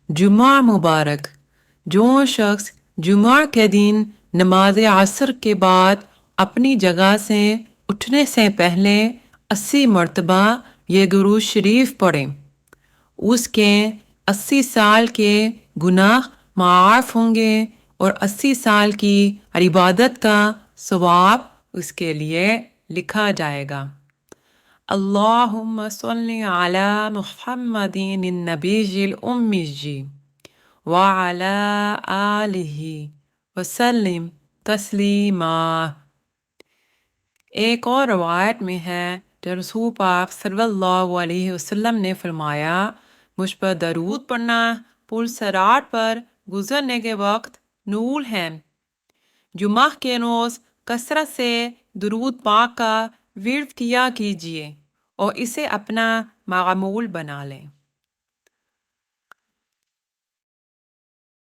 جمعہ مبارک۔ جو شخص جمعہ کے دن نماز عصر کے بعد اپنی جگہ سے اٹھنے سے پہلے 80 مرتبہ یہ درود شریف پڑھے، اس کے 80 سال کے گناہ معاف ہوں گے اور 80 سال کی عبادت کا ثواب اس کے لیے لکھا جائے گا۔ اللہم صلی علی محمد النبی الأمی وعلی آلہ وسلم تسلیما۔ ایک اور روایت میں ہے کہ رسول پاک صلی اللہ علیہ وسلم نے فرمایا، مجھ پر درود پڑھنا پل صراط پر گزرنے کے وقت نور ہے۔ جمعہ کے روز کثرت سے درود پاک کا ورد کیا کیجیے اور اسے اپنا معمول بنا لیں۔